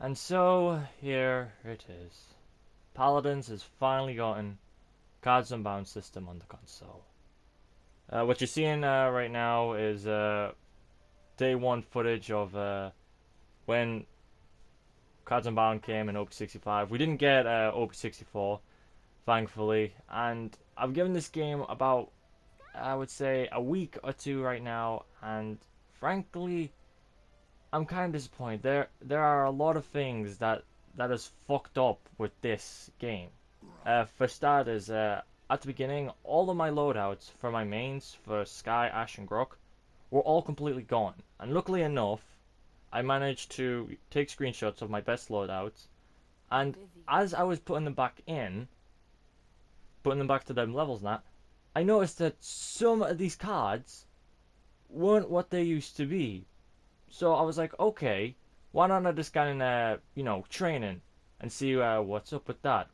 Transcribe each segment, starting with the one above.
And so, here it is. Paladins has finally gotten God's Unbound system on the console. What you're seeing right now is day one footage of when Cards Unbound came in OP65. We didn't get OP64, thankfully, and I've given this game about, I would say, a week or two right now, and frankly, I'm kind of disappointed. There are a lot of things that is fucked up with this game. For starters, at the beginning, all of my loadouts for my mains for Sky, Ash, and Grok were all completely gone. And luckily enough, I managed to take screenshots of my best loadouts, and as I was putting them back in, putting them back to them levels and that, I noticed that some of these cards weren't what they used to be. So I was like, okay, why not I just get in, training and see what's up with that.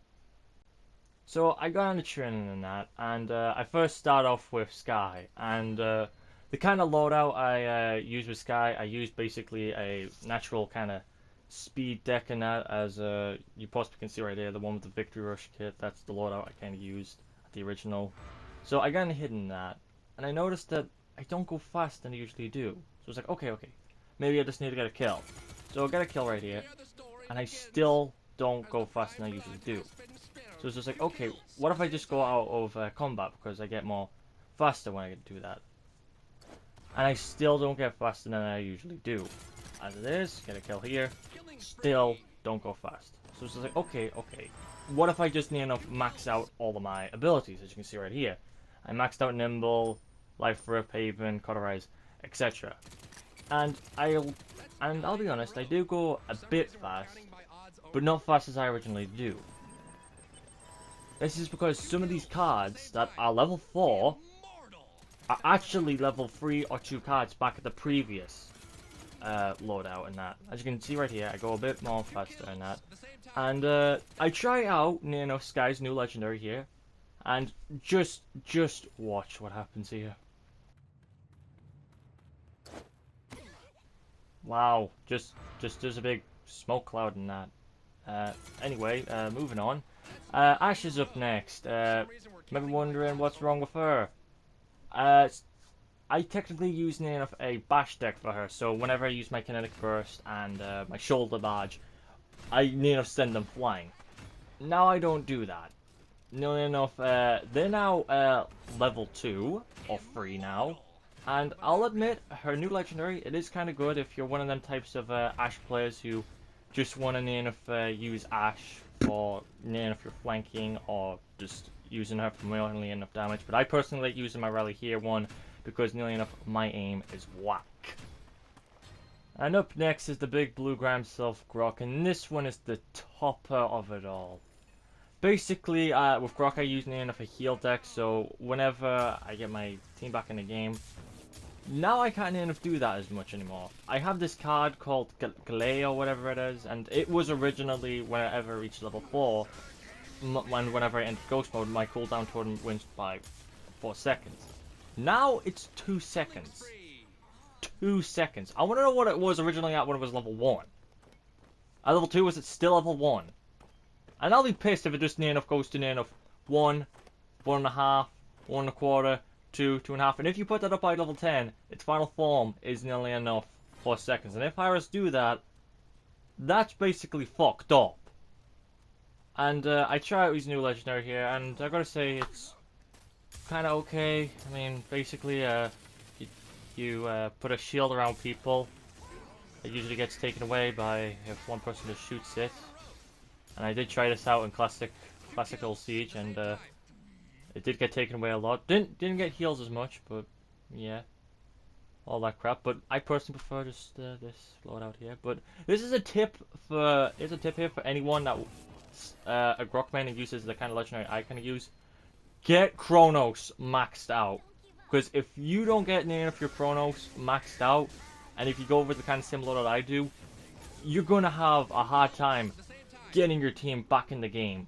So I got into training and that, and I first start off with Sky, and the kind of loadout I use with Sky, I use basically a natural kind of speed deck in that, as you possibly can see right there, the one with the Victory Rush kit. That's the loadout I kind of used at the original. So I got into hitting that, and I noticed that I don't go faster than I usually do. So it's like, okay, maybe I just need to get a kill. So I got a kill right here, and I still don't go faster than I usually do. So it's just like, okay, what if I just go out of combat, because I get more faster when I do that. And I still don't get faster than I usually do. As it is, get a kill here, still don't go fast. So it's just like, okay, what if I just near enough max out all of my abilities, as you can see right here. I maxed out Nimble, Life Rip, Haven, Cauterize, etc. And I'll be honest, I do go a bit fast, but not fast as I originally do. This is because some of these cards that are level 4 are actually level 3 or 2 cards back at the previous loadout and that. As you can see right here, I go a bit more faster than that. And I try out near enough Sky's new legendary here, and just watch what happens here. Wow, just there's a big smoke cloud in that. Anyway, moving on. Ash is up next. Maybe wondering what's wrong with her. I technically use near enough a bash deck for her, so whenever I use my kinetic burst and my shoulder barge, I near enough send them flying. Now I don't do that. Nearly enough, they're now level 2 or 3 now, and I'll admit her new legendary, it is kind of good if you're one of them types of Ash players who just want to near enough use Ash for near enough your flanking, or just using her for nearly enough damage. But I personally like using my rally here one because nearly enough my aim is whack. And up next is the big blue gram self Grok, and this one is the topper of it all. Basically, with Grok I use near enough a heal deck, so whenever I get my team back in the game, now I can't near enough do that as much anymore. I have this card called Galay or whatever it is, and it was originally whenever I reached level 4, whenever I entered Ghost Mode, my cooldown totem wins by 4 seconds. Now it's 2 seconds. 2 seconds. I want to know what it was originally at when it was level 1. At level 2, was it still level 1? And I'll be pissed if it just near enough goes to near enough 1, 1.5, 1.25, 2, 2.5. And if you put that up by level 10, its final form is nearly enough 4 seconds. And if Iris do that, that's basically fucked up. And I try out his new legendary here, and I gotta say it's kind of okay. I mean, basically, you put a shield around people. It usually gets taken away by if one person just shoots it. And I did try this out in classical Siege, and it did get taken away a lot. Didn't get heals as much, but yeah, all that crap. But I personally prefer just this loadout here. But this is a tip for here for anyone that a Grok man and uses the kind of legendary I kind of use. Get Chronos maxed out, because if you don't get near enough your Chronos maxed out, and if you go over the kind of similar that I do, you're gonna have a hard time getting your team back in the game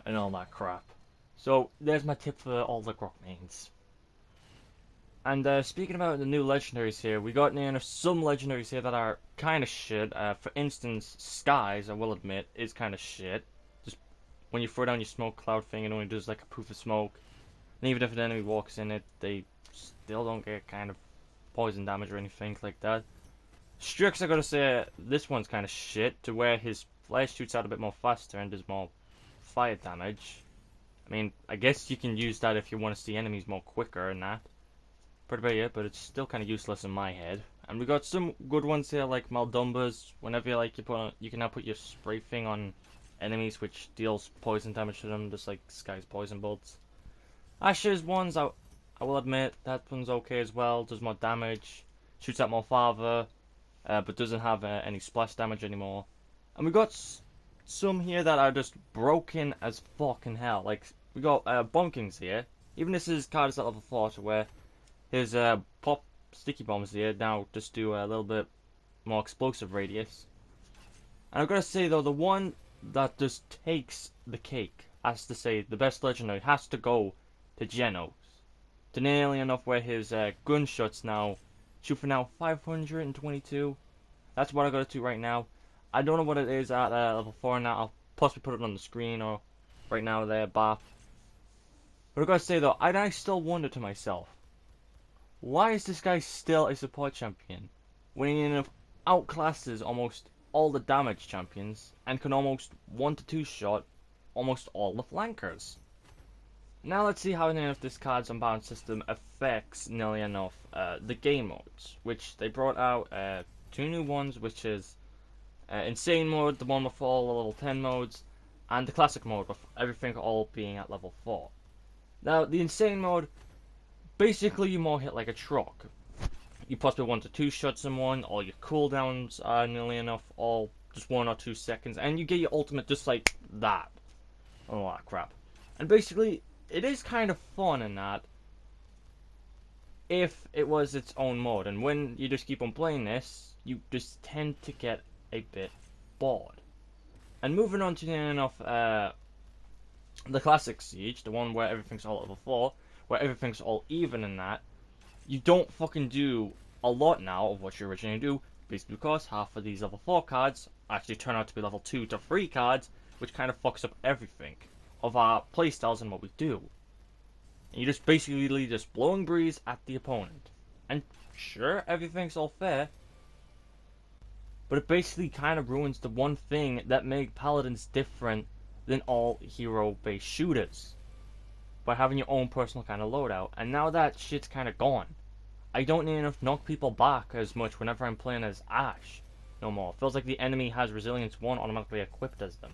and all that crap. So there's my tip for all the Grok mains. And speaking about the new legendaries here, we got some legendaries here that are kind of shit. For instance, Skies, I will admit, is kind of shit. Just when you throw down your smoke cloud thing, it only does like a poof of smoke. And even if an enemy walks in it, they still don't get kind of poison damage or anything like that. Strix, I gotta say, this one's kind of shit, to where his flash shoots out a bit more faster and does more fire damage. I mean, I guess you can use that if you want to see enemies more quicker and that. Pretty about it, but it's still kind of useless in my head. And we got some good ones here, like Maldumbas. Whenever you like, you can now put your spray thing on enemies, which deals poison damage to them, just like Sky's poison bolts. Ashes ones, I will admit, that one's okay as well. Does more damage, shoots out more farther, but doesn't have any splash damage anymore. And we got some here that are just broken as fucking hell. Like we got Bonkings here. Even this is card is at level 4, to where his pop sticky bombs here now just do a little bit more explosive radius. And I've got to say though, the one that just takes the cake, as to say, the best legendary has to go to Genos. To nearly enough where his gunshots now shoot for now 522. That's what I got it to right now. I don't know what it is at level 4 now. I'll possibly put it on the screen or right now there, But I gotta say though, I still wonder to myself, why is this guy still a support champion when he outclasses almost all the damage champions and can almost 1-2 shot almost all the flankers? Now let's see how this card's unbound system affects nearly enough the game modes, which they brought out 2 new ones, which is Insane mode, the one with all the level 10 modes, and the classic mode with everything all being at level 4. Now the Insane mode, basically you more hit like a truck. You possibly 1-2 shots someone, all your cooldowns are nearly enough, all just 1 or 2 seconds, and you get your ultimate just like that. Oh crap. And basically, it is kind of fun in that, if it was its own mode, and when you just keep on playing this, you just tend to get a bit bored. And moving on to the classic Siege, the one where everything's all level 4, where everything's all even in that, you don't fucking do a lot now of what you originally do, basically because half of these level 4 cards actually turn out to be level 2 to 3 cards, which kind of fucks up everything of our playstyles and what we do. And you're just basically just blowing breeze at the opponent. And sure, everything's all fair, but it basically kind of ruins the one thing that made paladins different than all hero-based shooters, by having your own personal kind of loadout. And now that shit's kind of gone. I don't need enough knock people back as much whenever I'm playing as Ashe no more. It feels like the enemy has Resilience 1 automatically equipped as them.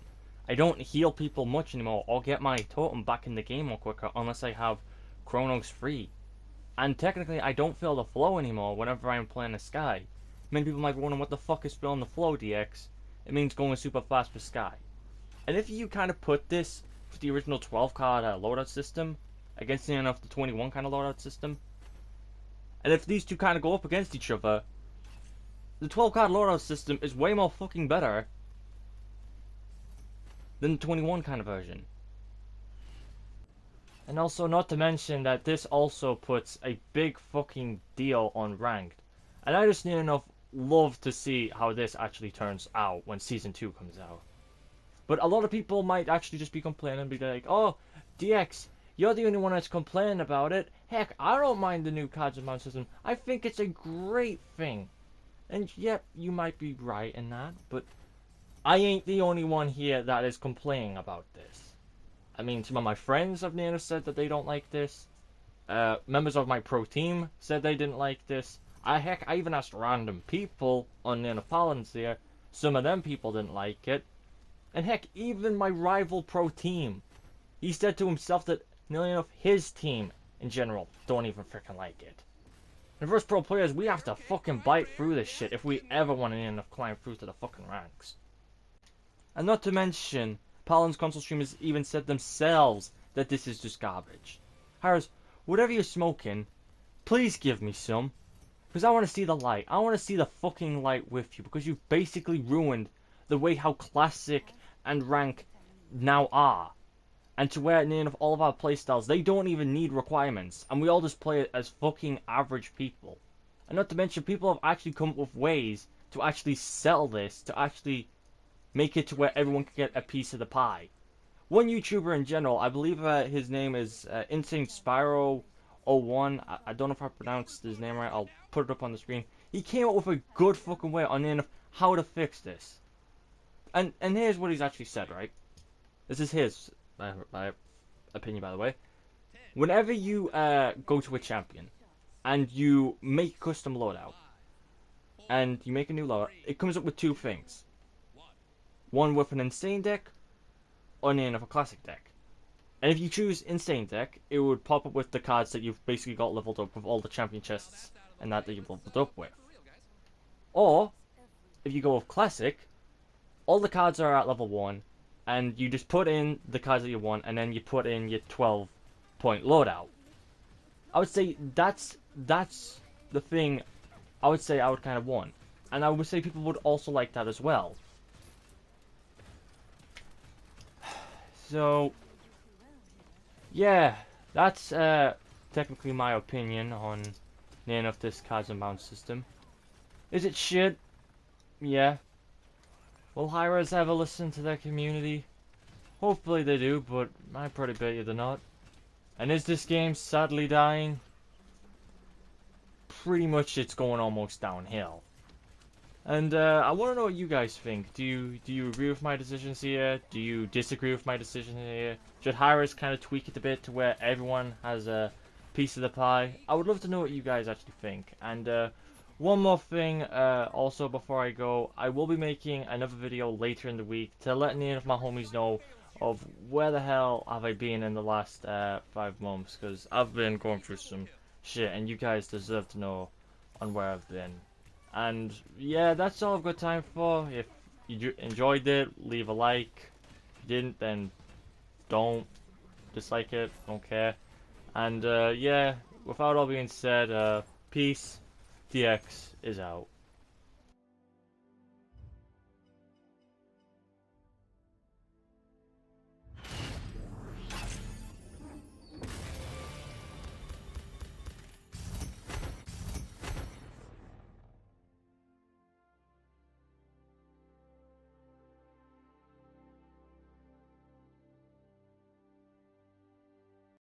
I don't heal people much anymore or get my totem back in the game more quicker unless I have Chronos free. And technically I don't feel the flow anymore whenever I'm playing a Sky. Many people might be wondering what the fuck is feeling the flow DX. It means going super fast for Sky. And if you kind of put this with the original 12 card loadout system against the 21 kind of loadout system, and if these two kind of go up against each other, the 12 card loadout system is way more fucking better than the 21 kind of version. And also, not to mention that this also puts a big fucking deal on ranked. And I just need enough love to see how this actually turns out when Season 2 comes out. But a lot of people might actually just be complaining and be like, oh, DX, you're the only one that's complaining about it. Heck, I don't mind the new cards unbound system. I think it's a great thing. And yep, you might be right in that, but I ain't the only one here that is complaining about this. I mean, some of my friends have said that they don't like this. Members of my pro team said they didn't like this. Heck, I even asked random people on paladens here. Some of them people didn't like it. And heck, even my rival pro team, he said to himself that nearly enough his team in general don't even freaking like it. And for us pro players, we have to fucking bite through this shit if we ever want to climb through to the fucking ranks. And not to mention, Paladins console streamers even said themselves that this is just garbage. Harris, whatever you're smoking, please give me some. Because I want to see the light. I want to see the fucking light with you. Because you've basically ruined the way how classic and rank now are. And to where near enough all of our playstyles, they don't even need requirements, and we all just play it as fucking average people. And not to mention, people have actually come up with ways to actually sell this, to actually make it to where everyone can get a piece of the pie. One YouTuber in general, I believe his name is Insane Spyro 01. I don't know if I pronounced his name right. I'll put it up on the screen. He came up with a good fucking way on how to fix this. And here's what he's actually said, right? This is his my opinion, by the way. Whenever you go to a champion and you make a custom loadout and you make a new loadout, it comes up with two things. One with an insane deck, or near enough a classic deck. And if you choose insane deck, it would pop up with the cards that you've basically got leveled up with all the champion chests and that you've leveled up with. Or if you go with classic, all the cards are at level 1, and you just put in the cards that you want, and then you put in your 12-point loadout. I would say that's the thing I would say I would kind of want. And I would say people would also like that as well. So, yeah, that's technically my opinion on near enough this cards unbound system. Is it shit? Yeah. Will Hyras ever listen to their community? Hopefully they do, but I pretty bet you they're not. And is this game sadly dying? Pretty much it's going almost downhill. And I want to know what you guys think. Do you agree with my decisions here? Do you disagree with my decision here? Should Hyras kind of tweak it a bit to where everyone has a piece of the pie? I would love to know what you guys actually think. And one more thing, also before I go, I will be making another video later in the week to let any of my homies know of where the hell have I been in the last 5 months, because I've been going through some shit and you guys deserve to know on where I've been. And yeah, that's all I've got time for. If you enjoyed it, leave a like. If you didn't, then don't dislike it, don't care. And yeah, without all being said, peace. DX is out.